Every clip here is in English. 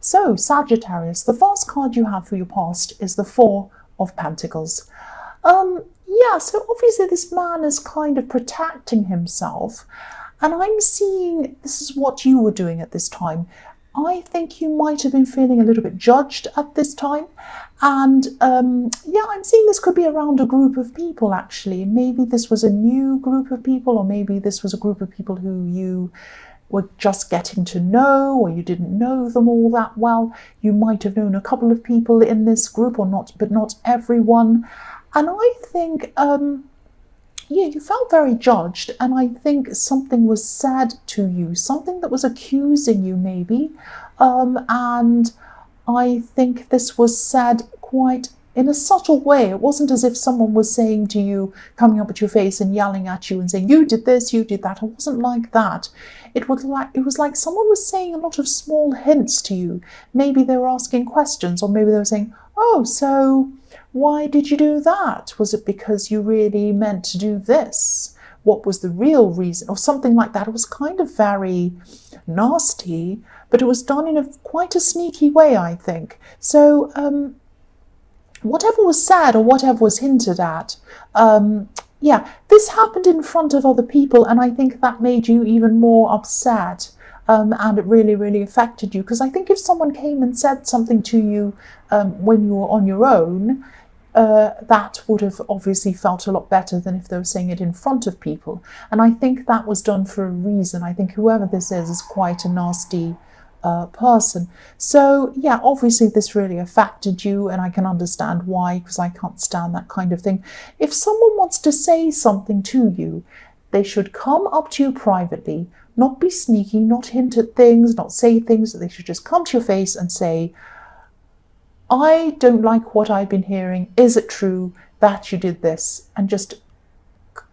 So, Sagittarius, the first card you have for your past is the Four of Pentacles. Yeah, so obviously this man is kind of protecting himself, and I'm seeing this is what you were doing at this time. I think you might have been feeling a little bit judged at this time, and yeah, I'm seeing this could be around a group of people actually. Maybe this was a new group of people, or maybe this was a group of people who you were just getting to know, or you didn't know them all that well. You might have known a couple of people in this group, or not, but not everyone. And I think, yeah, you felt very judged, and I think something was said to you, something that was accusing you maybe, and I think this was said quite in a subtle way. It wasn't as if someone was saying to you, coming up at your face and yelling at you and saying, you did this, you did that. It wasn't like that. It was like someone was saying a lot of small hints to you. Maybe they were asking questions, or maybe they were saying, oh, so why did you do that? Was it because you really meant to do this? What was the real reason? Or something like that. It was kind of very nasty, but it was done in quite a sneaky way, I think. So whatever was said or whatever was hinted at, yeah, this happened in front of other people, and I think that made you even more upset. And it really, really affected you, because I think if someone came and said something to you when you were on your own, that would have obviously felt a lot better than if they were saying it in front of people. And I think that was done for a reason. I think whoever this is quite a nasty person. So yeah, obviously this really affected you, and I can understand why, because I can't stand that kind of thing. If someone wants to say something to you, they should come up to you privately, not be sneaky, not hint at things, not say things. They should just come to your face and say, I don't like what I've been hearing. Is it true that you did this? And just,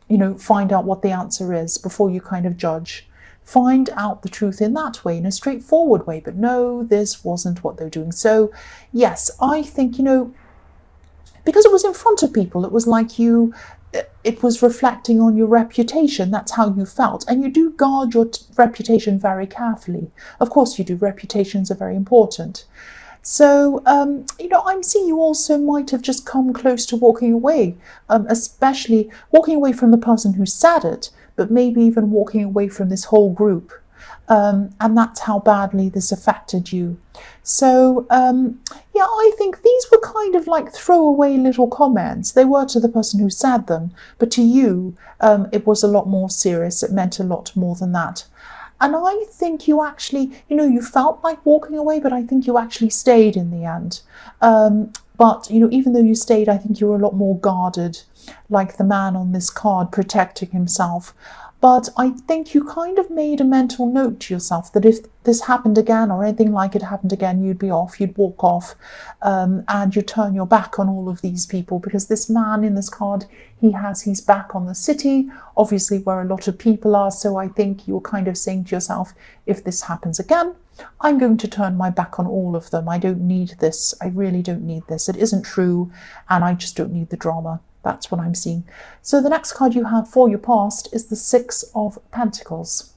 you know, find out what the answer is before you kind of judge. Find out the truth in that way, in a straightforward way. But no, this wasn't what they're doing. So yes, I think, you know, because it was in front of people, it was like it was reflecting on your reputation. That's how you felt. And you do guard your reputation very carefully. Of course you do. Reputations are very important. So, you know, I'm seeing you also might have just come close to walking away, especially walking away from the person who said it, but maybe even walking away from this whole group. And that's how badly this affected you. So, yeah, I think these were kind of like throwaway little comments. They were to the person who said them, but to you, it was a lot more serious. It meant a lot more than that. And I think you actually, you know, you felt like walking away, but I think you actually stayed in the end. But, you know, even though you stayed, I think you were a lot more guarded, like the man on this card protecting himself. But I think you kind of made a mental note to yourself that if this happened again, or anything like it happened again, you'd be off, you'd walk off, and you'd turn your back on all of these people, because this man in this card, he has his back on the city, obviously where a lot of people are. So I think you're kind of saying to yourself, if this happens again, I'm going to turn my back on all of them. I don't need this. I really don't need this. It isn't true, and I just don't need the drama. That's what I'm seeing. So the next card you have for your past is the Six of Pentacles.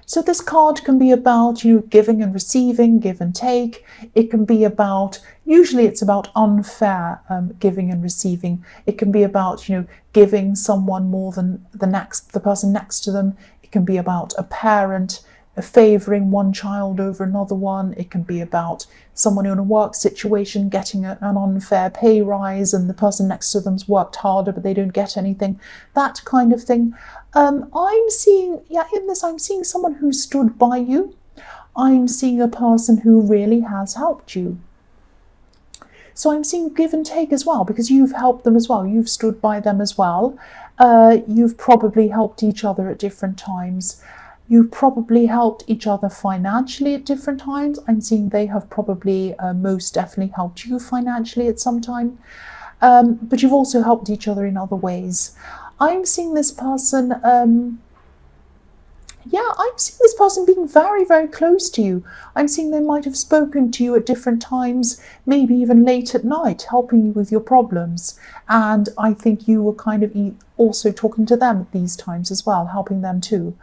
So this card can be about, you know, giving and receiving, give and take. It can be about, usually it's about unfair giving and receiving. It can be about, you know, giving someone more than the person next to them. It can be about a parent favouring one child over another one. It can be about someone in a work situation getting an unfair pay rise, and the person next to them's worked harder but they don't get anything. That kind of thing. I'm seeing, yeah, in this I'm seeing someone who stood by you. I'm seeing a person who really has helped you. So I'm seeing give and take as well, because you've helped them as well. You've stood by them as well. You've probably helped each other at different times. You've probably helped each other financially at different times. I'm seeing they have probably most definitely helped you financially at some time. But you've also helped each other in other ways. I'm seeing this person, yeah, I'm seeing this person being very, very close to you. I'm seeing they might have spoken to you at different times, maybe even late at night, helping you with your problems. And I think you were kind of also talking to them at these times as well, helping them too.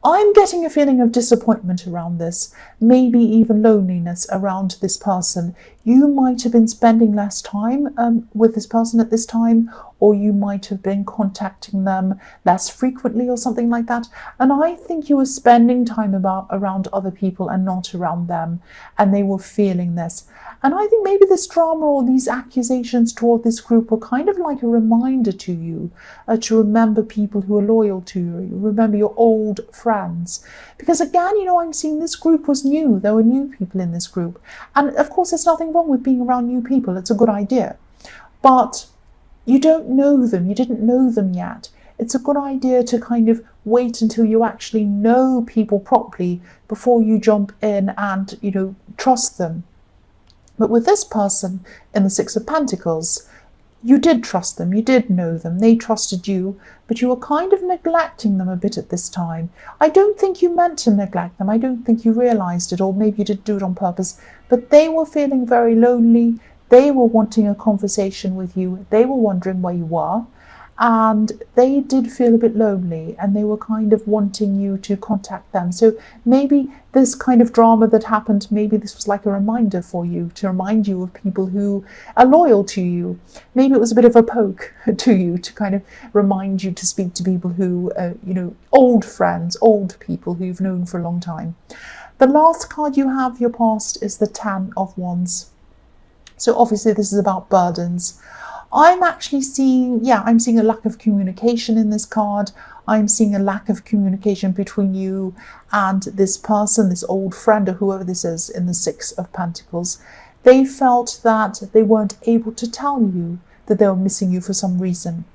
I'm getting a feeling of disappointment around this, maybe even loneliness around this person. You might have been spending less time with this person at this time, or you might have been contacting them less frequently or something like that. And I think you were spending time around other people and not around them, and they were feeling this. And I think maybe this drama or these accusations toward this group were kind of like a reminder to you to remember people who are loyal to you, remember your old friends. Because again, I'm seeing this group was new. There were new people in this group. And of course, there's nothing wrong with being around new people. It's a good idea. But you don't know them. You didn't know them yet. It's a good idea to kind of wait until you actually know people properly before you jump in and, trust them. But with this person in the Six of Pentacles, you did trust them, you did know them, they trusted you, but you were kind of neglecting them a bit at this time. I don't think you meant to neglect them, I don't think you realised it, or maybe you didn't do it on purpose, but they were feeling very lonely, they were wanting a conversation with you, they were wondering where you were, and they did feel a bit lonely, and they were kind of wanting you to contact them. So maybe this kind of drama that happened, maybe this was like a reminder for you, to remind you of people who are loyal to you. Maybe it was a bit of a poke to you to kind of remind you to speak to people who, old friends, old people who you've known for a long time. The last card you have, your past, is the Ten of Wands. So obviously this is about burdens. I'm actually seeing, I'm seeing a lack of communication in this card. I'm seeing a lack of communication between you and this person, this old friend or whoever this is in the Six of Pentacles. They felt that they weren't able to tell you that they were missing you for some reason.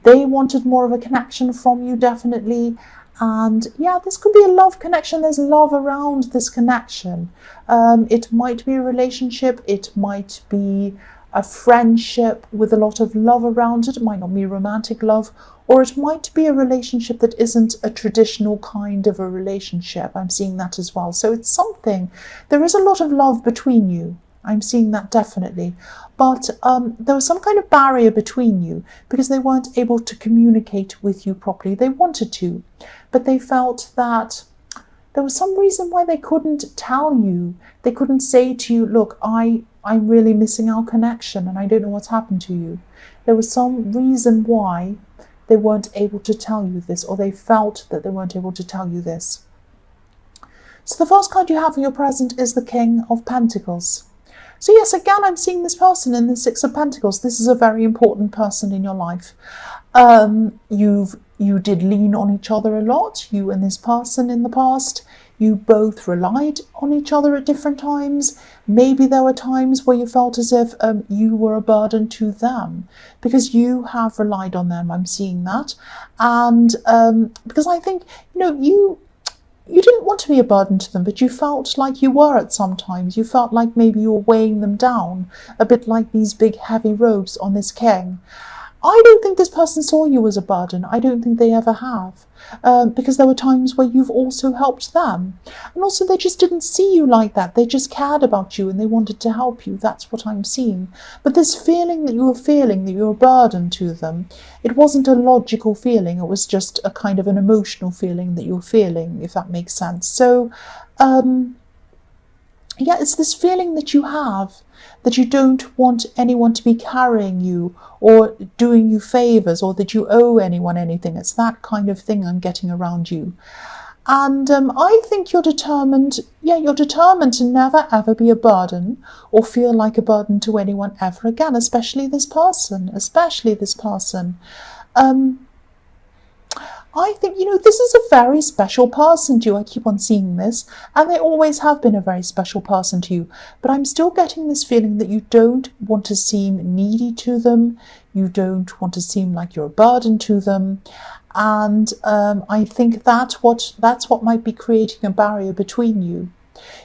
They wanted more of a connection from you, definitely. And this could be a love connection. There's love around this connection. It might be a relationship. It might be a friendship with a lot of love around it. It might not be romantic love, or it might be a relationship that isn't a traditional kind of a relationship. I'm seeing that as well. So it's something, there is a lot of love between you. I'm seeing that definitely. But there was some kind of barrier between you because they weren't able to communicate with you properly. They wanted to, but they felt that there was some reason why they couldn't tell you. They couldn't say to you, look, I'm really missing our connection and I don't know what's happened to you. There was some reason why they weren't able to tell you this, or they felt that they weren't able to tell you this. So the first card you have in your present is the King of Pentacles. So yes, again, I'm seeing this person in the Six of Pentacles. This is a very important person in your life. You did lean on each other a lot, you and this person in the past. You both relied on each other at different times. Maybe there were times where you felt as if you were a burden to them because you have relied on them. I'm seeing that. And because I think, you didn't want to be a burden to them, but you felt like you were at some times. You felt like maybe you were weighing them down, a bit like these big heavy robes on this king. I don't think this person saw you as a burden. I don't think they ever have. Because there were times where you've also helped them. And also they just didn't see you like that. They just cared about you and they wanted to help you. That's what I'm seeing. But this feeling that you were feeling, that you were a burden to them, it wasn't a logical feeling. It was just a kind of an emotional feeling that you were feeling, if that makes sense. So, it's this feeling that you have that you don't want anyone to be carrying you or doing you favours, or that you owe anyone anything. It's that kind of thing I'm getting around you. And I think you're determined, you're determined to never ever be a burden or feel like a burden to anyone ever again, especially this person. I think, this is a very special person to you. I keep on seeing this, and they always have been a very special person to you. But I'm still getting this feeling that you don't want to seem needy to them. You don't want to seem like you're a burden to them. And I think that's what might be creating a barrier between you.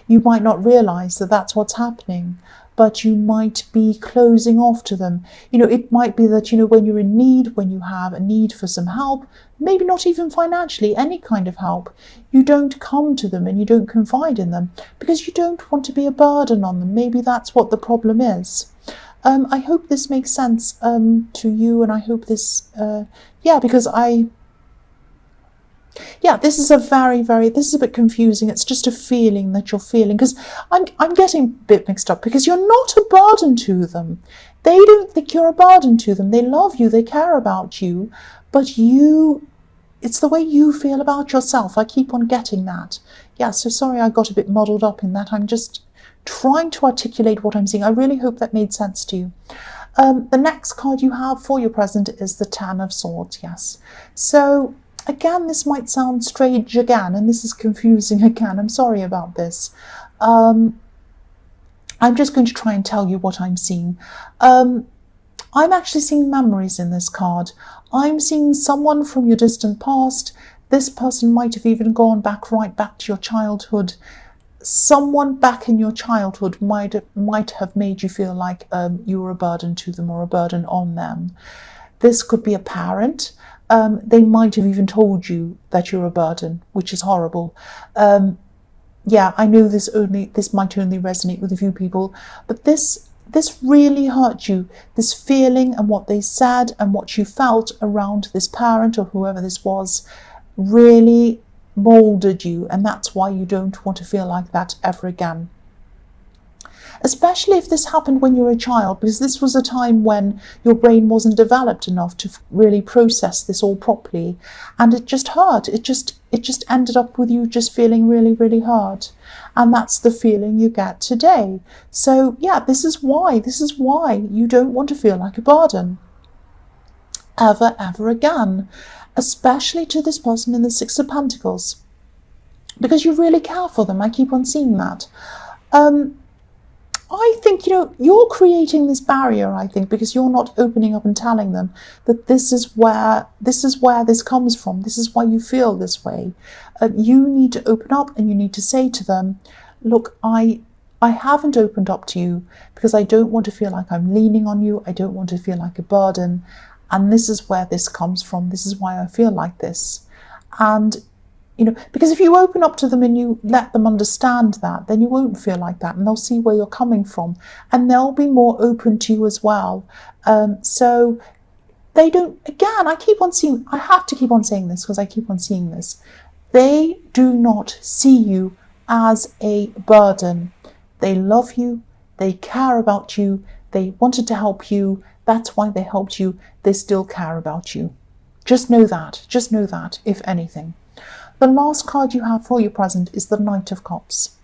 You might not realise that that's what's happening, but you might be closing off to them. It might be that, when you're in need, when you have a need for some help, maybe not even financially, any kind of help, you don't come to them and you don't confide in them because you don't want to be a burden on them. Maybe that's what the problem is. I hope this makes sense to you, and I hope this, because Yeah, this is this is a bit confusing. It's just a feeling that you're feeling, because I'm getting a bit mixed up, because you're not a burden to them. They don't think you're a burden to them. They love you, they care about you, but it's the way you feel about yourself. I keep on getting that. Yeah, so sorry I got a bit muddled up in that. I'm just trying to articulate what I'm seeing. I really hope that made sense to you. The next card you have for your present is the Ten of Swords, yes. So again, this might sound strange again, and this is confusing again. I'm sorry about this. I'm just going to try and tell you what I'm seeing. I'm actually seeing memories in this card. I'm seeing someone from your distant past. This person might have even gone right back to your childhood. Someone back in your childhood might have made you feel like you were a burden to them or a burden on them. This could be a parent. They might have even told you that you're a burden, which is horrible. Yeah, I know this might only resonate with a few people, but this really hurt you. This feeling and what they said and what you felt around this parent or whoever this was really molded you, and that's why you don't want to feel like that ever again. Especially if this happened when you were a child, because this was a time when your brain wasn't developed enough to really process this all properly, and it just hurt. It just ended up with you just feeling really, really hurt, and that's the feeling you get today. So yeah, this is why you don't want to feel like a burden ever again, especially to this person in the Six of Pentacles, because you really care for them. I keep on seeing that. I think, you're creating this barrier, I think, because you're not opening up and telling them that this is where this comes from. This is why you feel this way. You need to open up, and you need to say to them, look, I haven't opened up to you because I don't want to feel like I'm leaning on you. I don't want to feel like a burden. And this is where this comes from. This is why I feel like this. And because if you open up to them and you let them understand that, then you won't feel like that, and they'll see where you're coming from, and they'll be more open to you as well. So they don't, again, I have to keep on saying this because I keep on seeing this. They do not see you as a burden. They love you. They care about you. They wanted to help you. That's why they helped you. They still care about you. Just know that, if anything. The last card you have for your present is the Knight of Cups.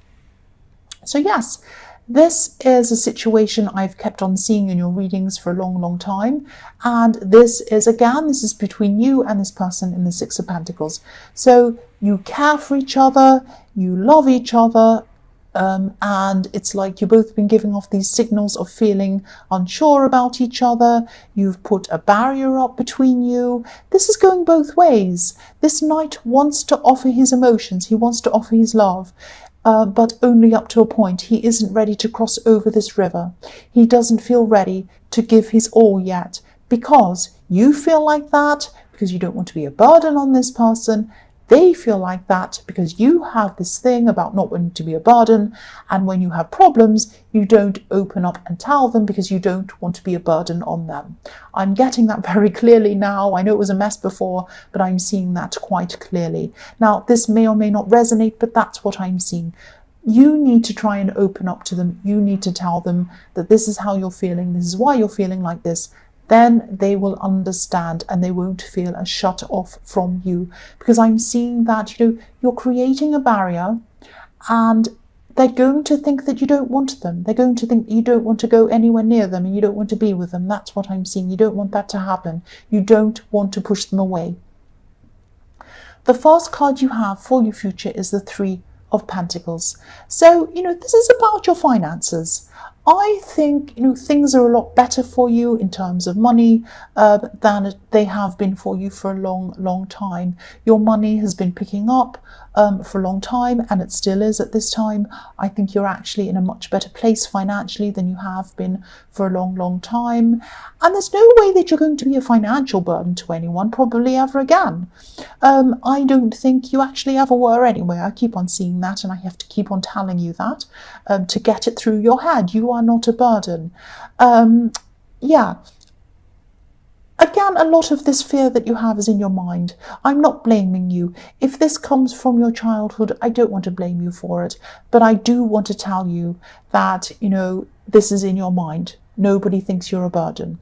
So yes, this is a situation I've kept on seeing in your readings for a long, long time. And this is between you and this person in the Six of Pentacles. So you care for each other, you love each other, and it's like you've both been giving off these signals of feeling unsure about each other. You've put a barrier up between you. This is going both ways. This knight wants to offer his emotions. He wants to offer his love, but only up to a point. He isn't ready to cross over this river. He doesn't feel ready to give his all yet, because you feel like that because you don't want to be a burden on this person. They feel like that because you have this thing about not wanting to be a burden, and when you have problems, you don't open up and tell them because you don't want to be a burden on them. I'm getting that very clearly now. I know it was a mess before, but I'm seeing that quite clearly. Now, this may or may not resonate, but that's what I'm seeing. You need to try and open up to them. You need to tell them that this is how you're feeling, this is why you're feeling like this. Then they will understand, and they won't feel as shut off from you, because I'm seeing that you're creating a barrier, and they're going to think that you don't want them. They're going to think you don't want to go anywhere near them and you don't want to be with them. That's what I'm seeing. You don't want that to happen. You don't want to push them away. The first card you have for your future is the Three of Pentacles. So, this is about your finances. I think, things are a lot better for you in terms of money than they have been for you for a long, long time. Your money has been picking up for a long time, and it still is at this time. I think you're actually in a much better place financially than you have been for a long, long time. And there's no way that you're going to be a financial burden to anyone, probably ever again. I don't think you actually ever were anyway. I keep on seeing that, and I have to keep on telling you that to get it through your head. You are not a burden. Yeah. again, a lot of this fear that you have is in your mind. I'm not blaming you. If this comes from your childhood, I don't want to blame you for it. But I do want to tell you that, this is in your mind. Nobody thinks you're a burden.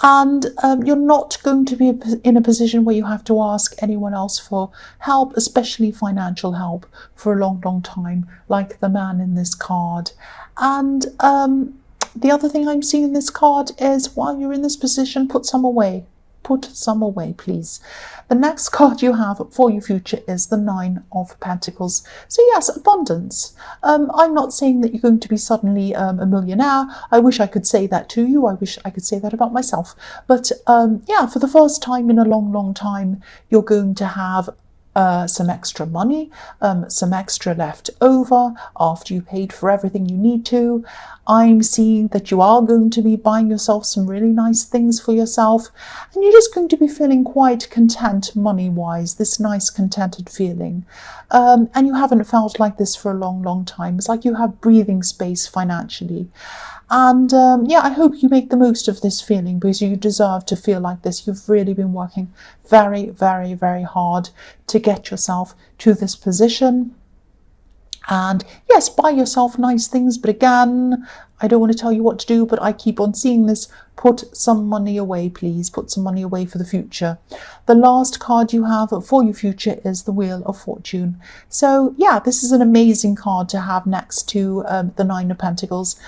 And you're not going to be in a position where you have to ask anyone else for help, especially financial help, for a long, long time, like the man in this card. And the other thing I'm seeing in this card is, while you're in this position, put some away. Put some away, please. The next card you have for your future is the Nine of Pentacles. So yes, abundance. I'm not saying that you're going to be suddenly a millionaire. I wish I could say that to you. I wish I could say that about myself. But yeah, for the first time in a long, long time, you're going to have some extra money, some extra left over after you paid for everything you need to. I'm seeing that you are going to be buying yourself some really nice things for yourself, and you're just going to be feeling quite content money-wise, this nice contented feeling. And you haven't felt like this for a long, long time. It's like you have breathing space financially. And yeah, I hope you make the most of this feeling, because you deserve to feel like this. You've really been working very, very, very hard to get yourself to this position. And yes, buy yourself nice things. But again, I don't want to tell you what to do, but I keep on seeing this. Put some money away, please. Put some money away for the future. The last card you have for your future is the Wheel of Fortune. So yeah, this is an amazing card to have next to the Nine of Pentacles.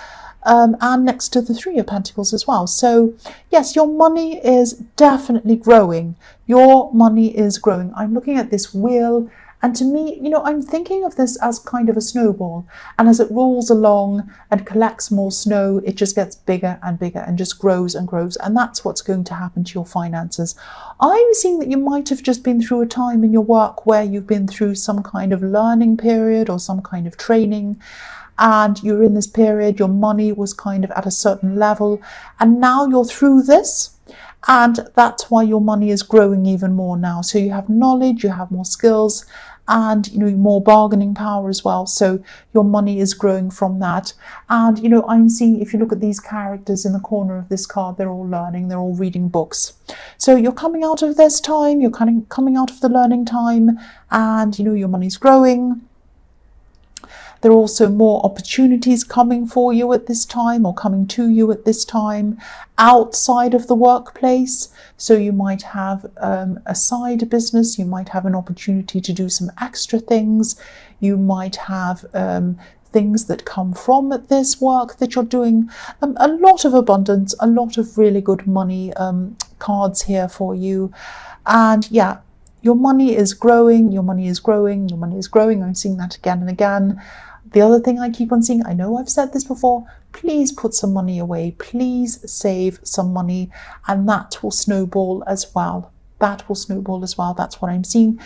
And next to the Three of Pentacles as well. So yes, your money is definitely growing. Your money is growing. I'm looking at this wheel, and to me, I'm thinking of this as kind of a snowball. And as it rolls along and collects more snow, it just gets bigger and bigger and just grows and grows. And that's what's going to happen to your finances. I'm seeing that you might have just been through a time in your work where you've been through some kind of learning period or some kind of training. And you're in this period, your money was kind of at a certain level, and now you're through this, and that's why your money is growing even more now. So you have knowledge, you have more skills, and more bargaining power as well. So your money is growing from that. And I'm seeing, if you look at these characters in the corner of this card, they're all learning, they're all reading books. So you're coming out of this time, you're kind of coming out of the learning time, and your money's growing. There are also more opportunities coming for you at this time, or coming to you at this time outside of the workplace. So you might have a side business, you might have an opportunity to do some extra things, you might have things that come from this work that you're doing. A lot of abundance, a lot of really good money cards here for you. And yeah, your money is growing, your money is growing, your money is growing. I'm seeing that again and again. The other thing I keep on seeing, I know I've said this before, please put some money away, please save some money, and that will snowball as well. That will snowball as well. That's what I'm seeing.